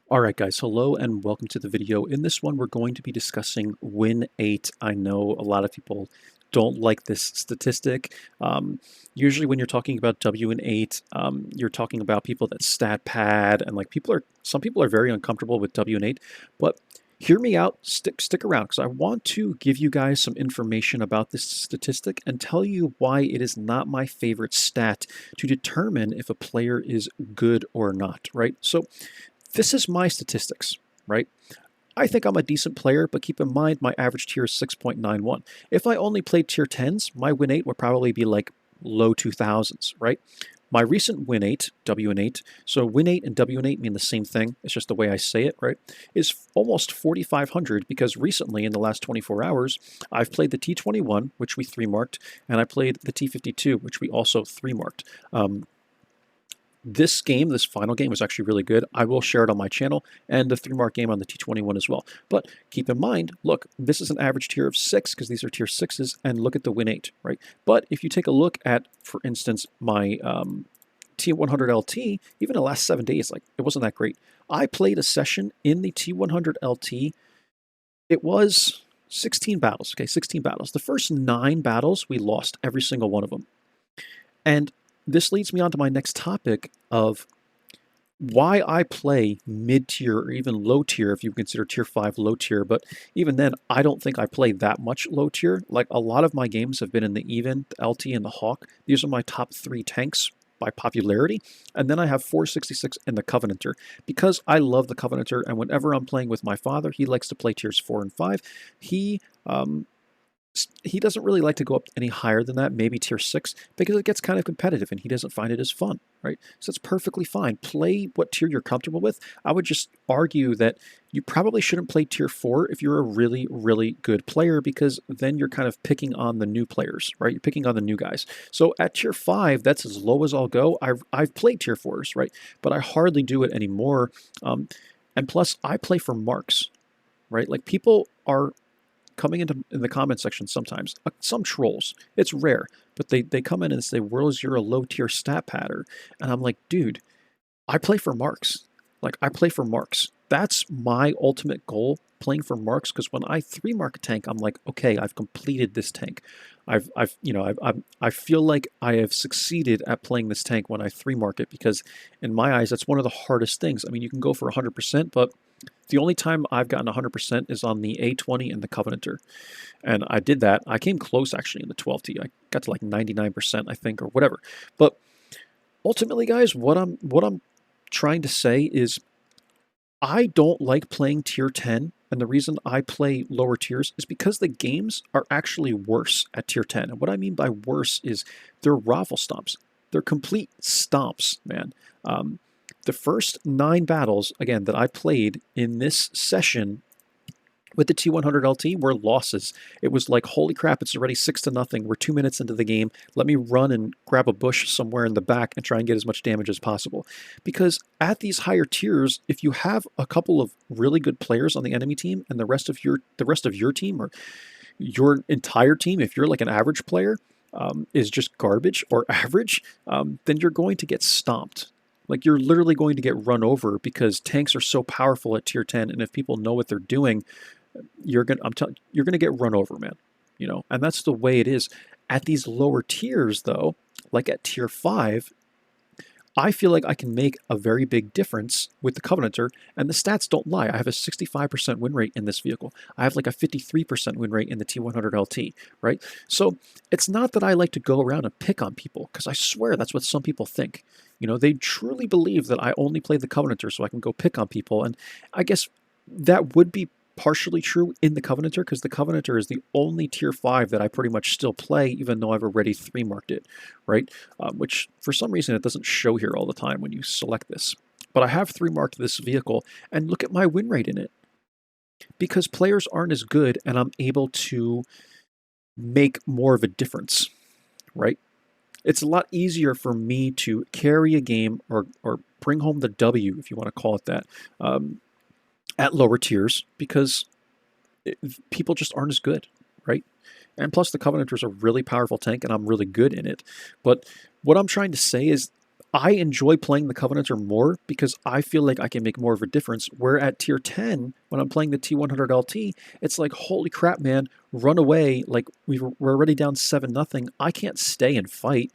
Alright guys, hello and welcome to the video. In this one we're going to be discussing WN8. I know a lot of people don't like this statistic. Usually when you're talking about WN8, you're talking about people that stat pad and like some people are very uncomfortable with WN8, but hear me out, stick around because I want to give you guys some information about this statistic and tell you why it is not my favorite stat to determine if a player is good or not, right? So this is my statistics, right? I think I'm a decent player, but keep in mind my average tier is 6.91. If I only played tier 10s, my win 8 would probably be like low 2000s, right? My recent win 8, WN8, so win 8 and WN8 mean the same thing, it's just the way I say it, right, is almost 4,500 because recently, in the last 24 hours, I've played the T21, which we 3-marked, and I played the T52, which we also 3-marked. This game, this final game, was actually really good. I will share it on my channel, and the 3-mark game on the T21 as well. But keep in mind, look, this is an average tier of 6, because these are tier 6s, and look at the win 8, right? But if you take a look at, for instance, my T100 LT, even the last 7 days, like, it wasn't that great. I played a session in the T100 LT. It was 16 battles, okay, 16 battles. The first 9 battles, we lost every single one of them. And this leads me on to my next topic of why I play mid-tier or even low-tier, if you consider tier 5 low-tier, but even then, I don't think I play that much low-tier. Like, a lot of my games have been in the Even, the LT, and the Hawk. These are my top 3 tanks by popularity, and then I have 466 in the Covenanter. Because I love the Covenanter, and whenever I'm playing with my father, he likes to play tiers 4 and 5. He doesn't really like to go up any higher than that, maybe tier 6, because it gets kind of competitive and he doesn't find it as fun, right? So it's perfectly fine. Play what tier you're comfortable with. I would just argue that you probably shouldn't play tier 4 if you're a really, really good player, because then you're kind of picking on the new players, right? You're picking on the new guys. So at tier 5, that's as low as I'll go. I've played tier 4s, right? But I hardly do it anymore. And plus, I play for marks, right? Like, people are coming in the comment section sometimes, some trolls, it's rare, but they come in and say, Whirls, you're a low tier stat patter. And I'm like, dude, I play for marks. Like, I play for marks. That's my ultimate goal, playing for marks, because when I 3-mark a tank, I'm like, okay, I've completed this tank. I feel like I have succeeded at playing this tank when I 3-mark it, because in my eyes, that's one of the hardest things. I mean, you can go for 100%, but the only time I've gotten 100% is on the A20 and the Covenanter. And I did that. I came close, actually, in the 12T. I got to like 99%, I think, or whatever. But ultimately, guys, what I'm trying to say is I don't like playing tier 10, and the reason I play lower tiers is because the games are actually worse at tier 10. And what I mean by worse is they're raffle stomps. They're complete stomps, man. The first 9 battles, again, that I played in this session with the T100 LT were losses. It was like, holy crap, it's already 6-0. We're 2 minutes into the game. Let me run and grab a bush somewhere in the back and try and get as much damage as possible. Because at these higher tiers, if you have a couple of really good players on the enemy team and the rest of your team, or your entire team, if you're like an average player, is just garbage or average, then you're going to get stomped. Like, you're literally going to get run over, because tanks are so powerful at tier 10, and if people know what they're doing, you're gonna get run over, man. You know, and that's the way it is. At these lower tiers, though, like at tier 5, I feel like I can make a very big difference with the Covenanter, and the stats don't lie. I have a 65% win rate in this vehicle. I have like a 53% win rate in the T100 LT, right? So it's not that I like to go around and pick on people, because I swear that's what some people think. You know, they truly believe that I only play the Covenanter so I can go pick on people, and I guess that would be partially true in the Covenanter, because the Covenanter is the only tier 5 that I pretty much still play, even though I've already 3-marked it, right? Which, for some reason, it doesn't show here all the time when you select this. But I have 3-marked this vehicle, and look at my win rate in it. Because players aren't as good, and I'm able to make more of a difference, right? It's a lot easier for me to carry a game, or bring home the W, if you want to call it that, at lower tiers, because people just aren't as good, right? And plus, the Covenanter is a really powerful tank, and I'm really good in it. But what I'm trying to say is, I enjoy playing the Covenanter more because I feel like I can make more of a difference. Where at tier 10, when I'm playing the T100 LT, it's like, holy crap, man, run away. Like, we're already down 7-0. I can't stay and fight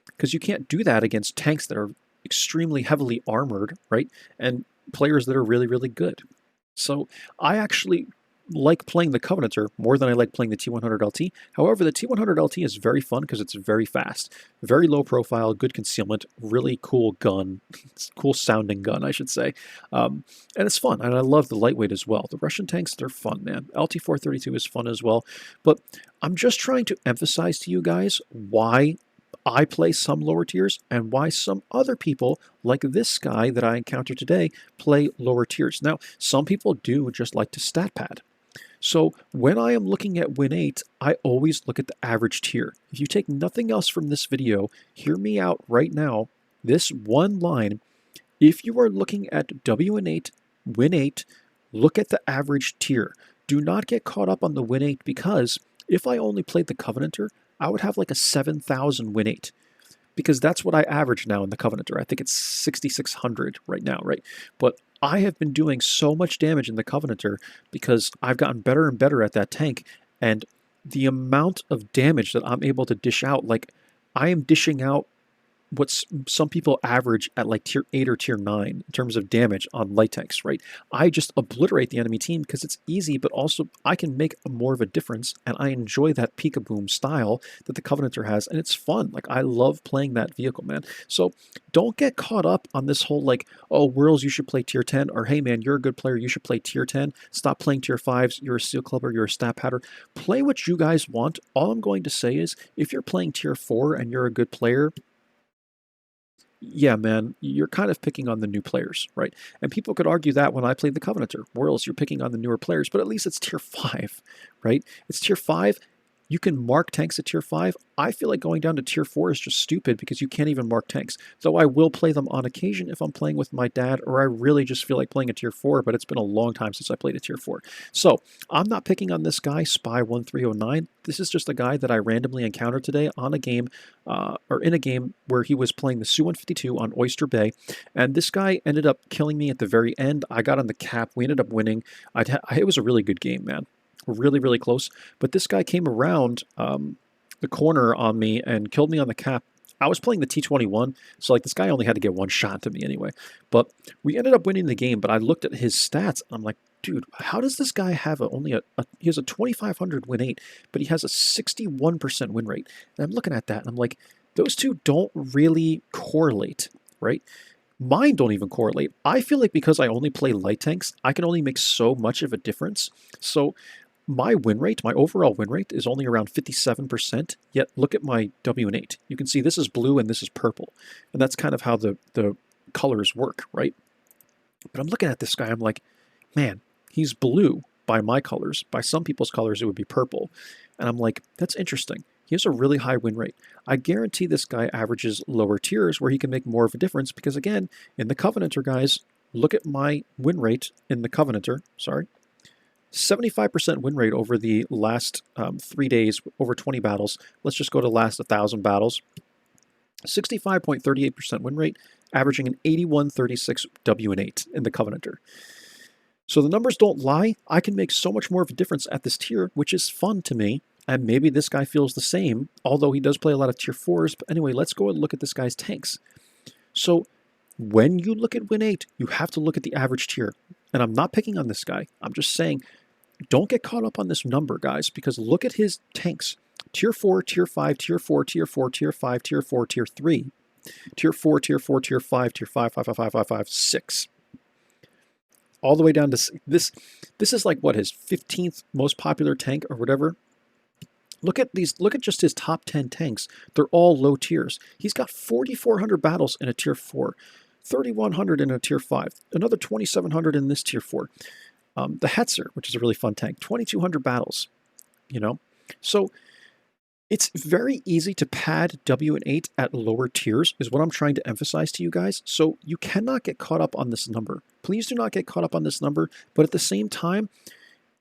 because you can't do that against tanks that are extremely heavily armored, right? And players that are really, really good. So I actually like playing the Covenanter more than I like playing the T100 LT. However, the T100 LT is very fun because it's very fast, very low profile, good concealment, really cool gun, cool sounding gun, I should say. And it's fun, and I love the lightweight as well. The Russian tanks, they're fun, man. LT-432 is fun as well. But I'm just trying to emphasize to you guys why I play some lower tiers and why some other people, like this guy that I encountered today, play lower tiers. Now, some people do just like to stat pad. So when I am looking at WN8, I always look at the average tier. If you take nothing else from this video, hear me out right now. This one line, if you are looking at WN8, WN8, look at the average tier. Do not get caught up on the WN8 because if I only played the Covenanter, I would have like a 7,000 WN8 because that's what I average now in the Covenanter. I think it's 6,600 right now, right? But I have been doing so much damage in the Covenanter because I've gotten better and better at that tank, and the amount of damage that I'm able to dish out, like I am dishing out what some people average at like tier 8 or tier 9 in terms of damage on light tanks, right? I just obliterate the enemy team because it's easy, but also I can make more of a difference, and I enjoy that peekaboom style that the Covenanter has, and it's fun. Like, I love playing that vehicle, man. So don't get caught up on this whole like, oh, Whirls, you should play tier 10, or hey, man, you're a good player, you should play tier 10. Stop playing tier 5s, you're a steel clubber, you're a stat padder. Play what you guys want. All I'm going to say is, if you're playing tier 4 and you're a good player, yeah, man, you're kind of picking on the new players, right? And people could argue that when I played the Covenanter, Whirls, you're picking on the newer players, but at least it's tier 5, right? It's tier 5. You can mark tanks at tier 5. I feel like going down to tier 4 is just stupid because you can't even mark tanks. Though I will play them on occasion if I'm playing with my dad, or I really just feel like playing a tier 4, but it's been a long time since I played a tier 4. So I'm not picking on this guy, Spy1309. This is just a guy that I randomly encountered today on a game, or in a game where he was playing the Su-152 on Oyster Bay, and this guy ended up killing me at the very end. I got on the cap. We ended up winning. It was a really good game, man. Really, really close. But this guy came around the corner on me and killed me on the cap. I was playing the T21, so like this guy only had to get one shot to me anyway. But we ended up winning the game, but I looked at his stats, and I'm like, dude, how does this guy have he has a 2,500 WN8, but he has a 61% win rate? And I'm looking at that, and I'm like, those two don't really correlate, right? Mine don't even correlate. I feel like because I only play light tanks, I can only make so much of a difference. So my win rate, my overall win rate is only around 57%, yet look at my WN8. You can see this is blue and this is purple. And that's kind of how the colors work, right? But I'm looking at this guy, I'm like, man, he's blue by my colors. By some people's colors, it would be purple. And I'm like, that's interesting. He has a really high win rate. I guarantee this guy averages lower tiers where he can make more of a difference because, again, in the Covenanter, guys, look at my win rate in the Covenanter, 75% win rate over the last 3 days, over 20 battles. Let's just go to last 1,000 battles. 65.38% win rate, averaging an 81.36 WN8 in the Covenanter. So the numbers don't lie. I can make so much more of a difference at this tier, which is fun to me. And maybe this guy feels the same, although he does play a lot of tier 4s. But anyway, let's go and look at this guy's tanks. So when you look at WN8, you have to look at the average tier. And I'm not picking on this guy. I'm just saying, don't get caught up on this number, guys, because look at his tanks. Tier 4, Tier 5, Tier 4, Tier 4, Tier 5, Tier 4, Tier 3. Tier 4, Tier 4, Tier 5, Tier 5, 5, 5, 5, 5, 5, 6. All the way down to this. This is like, what, his 15th most popular tank or whatever? Look at these. Look at just his top 10 tanks. They're all low tiers. He's got 4,400 battles in a Tier 4, 3,100 in a Tier 5, another 2,700 in this Tier 4. The Hetzer, which is a really fun tank, 2,200 battles, you know? So it's very easy to pad WN8 at lower tiers is what I'm trying to emphasize to you guys. So you cannot get caught up on this number. Please do not get caught up on this number. But at the same time,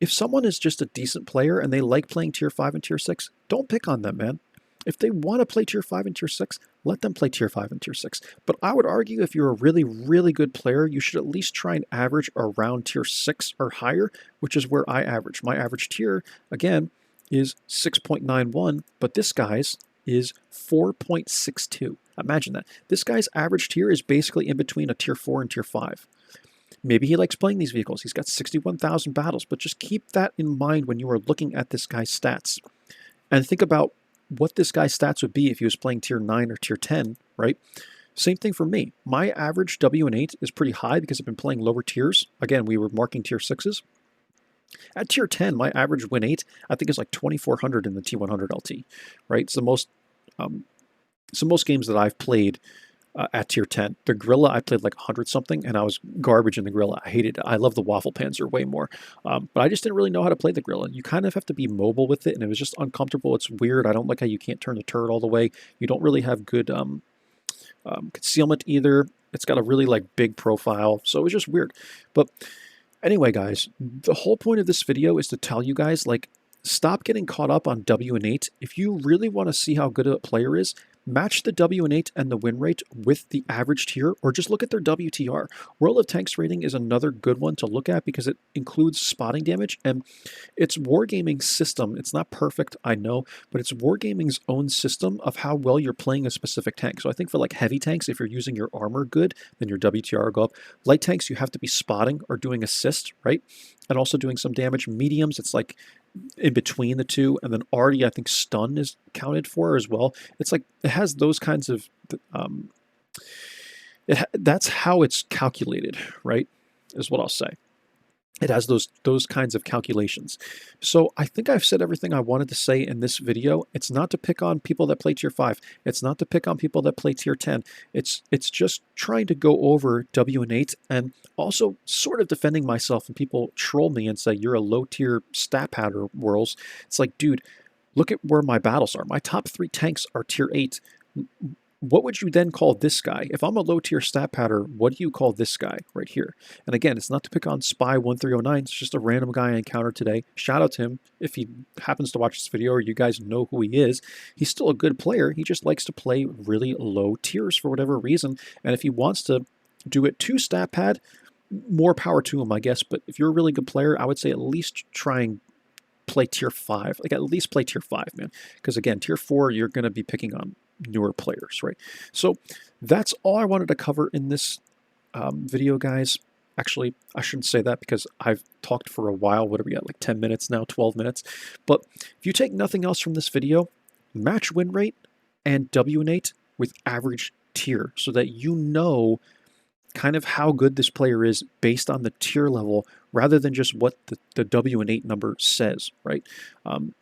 if someone is just a decent player and they like playing Tier 5 and Tier 6, don't pick on them, man. If they want to play Tier 5 and Tier 6, let them play tier 5 and tier 6. But I would argue if you're a really, really good player, you should at least try and average around tier 6 or higher, which is where I average. My average tier, again, is 6.91, but this guy's is 4.62. Imagine that. This guy's average tier is basically in between a tier 4 and tier 5. Maybe he likes playing these vehicles. He's got 61,000 battles, but just keep that in mind when you are looking at this guy's stats. And think about what this guy's stats would be if he was playing tier 9 or tier 10, right? Same thing for me. My average WN8 is pretty high because I've been playing lower tiers. Again, we were marking tier 6s. At tier 10, my average WN8, I think, is like 2,400 in the T100 LT, right? It's the most, most games that I've played at tier 10. The Gorilla, I played like 100-something, and I was garbage in the Gorilla. I hated it. I love the Waffle Panzer way more. But I just didn't really know how to play the Gorilla. You kind of have to be mobile with it, and it was just uncomfortable. It's weird. I don't like how you can't turn the turret all the way. You don't really have good concealment either. It's got a really like big profile, so it was just weird. But anyway, guys, the whole point of this video is to tell you guys, like, stop getting caught up on WN8. If you really want to see how good a player is, match the WN8 and the win rate with the average tier, or just look at their WTR. World of Tanks rating is another good one to look at because it includes spotting damage, and it's Wargaming's system. It's not perfect, I know, but it's Wargaming's own system of how well you're playing a specific tank. So I think for like heavy tanks, if you're using your armor good, then your WTR will go up. Light tanks, you have to be spotting or doing assist, right? And also doing some damage. Mediums, it's like in between the two, and then already I think stun is counted for as well. It's like it has those kinds of that's how it's calculated, right, is what I'll say. It has those kinds of calculations. So I think I've said everything I wanted to say in this video. It's not to pick on people that play tier 5. It's not to pick on people that play tier 10. It's just trying to go over WN8 and also sort of defending myself when people troll me and say, you're a low tier stat pattern, Whirls. It's like, dude, look at where my battles are. My top 3 tanks are tier 8. What would you then call this guy? If I'm a low tier stat pattern, what do you call this guy right here? And again, it's not to pick on Spy1309. It's just a random guy I encountered today. Shout out to him if he happens to watch this video or you guys know who he is. He's still a good player. He just likes to play really low tiers for whatever reason. And if he wants to do it to stat pad, more power to him, I guess. But if you're a really good player, I would say at least try and play tier 5. Like at least play tier 5, man. Because again, tier 4, you're going to be picking on newer players, right? So that's all I wanted to cover in this video, guys. Actually, I shouldn't say that because I've talked for a while. What are we at, like 10 minutes now, 12 minutes? But if you take nothing else from this video, match win rate and WN8 with average tier so that you know kind of how good this player is based on the tier level rather than just what the WN8 number says, right?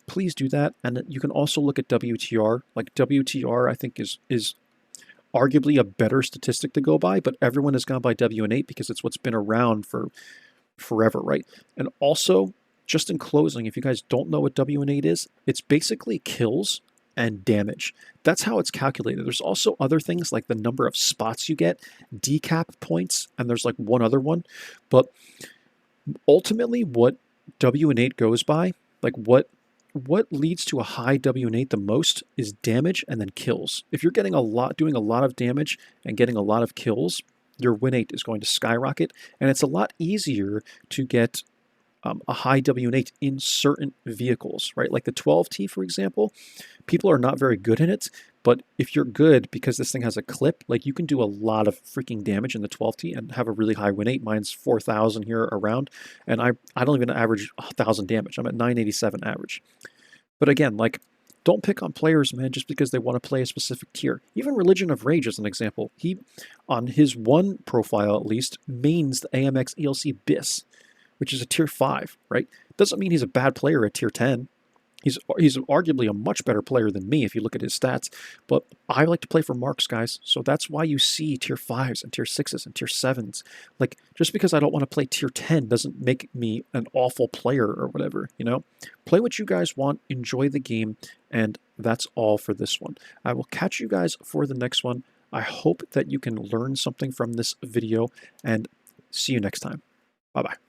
Please do that. And you can also look at WTR. Like WTR, I think is arguably a better statistic to go by, but everyone has gone by WN8 because it's what's been around for forever, right? And also, just in closing, if you guys don't know what WN8 is, it's basically kills and damage. That's how it's calculated. There's also other things like the number of spots you get, decap points, and there's like one other one. But ultimately what WN8 goes by, like what leads to a high WN8 the most is damage and then kills. If you're getting doing a lot of damage and getting a lot of kills, your WN8 is going to skyrocket, and it's a lot easier to get a high WN8 in certain vehicles, right? Like the 12T, for example, people are not very good in it, but if you're good, because this thing has a clip, like you can do a lot of freaking damage in the 12T and have a really high WN8. Mine's 4,000 here around, and I don't even average 1,000 damage. I'm at 987 average. But again, like, don't pick on players, man, just because they want to play a specific tier. Even Religion of Rage as an example. He, on his one profile at least, mains the AMX ELC BIS, which is a tier 5, right? Doesn't mean he's a bad player at tier 10. He's arguably a much better player than me if you look at his stats, but I like to play for marks, guys, so that's why you see tier 5s and tier 6s and tier 7s. Like, just because I don't want to play tier 10 doesn't make me an awful player or whatever, you know? Play what you guys want, enjoy the game, and that's all for this one. I will catch you guys for the next one. I hope that you can learn something from this video, and see you next time. Bye-bye.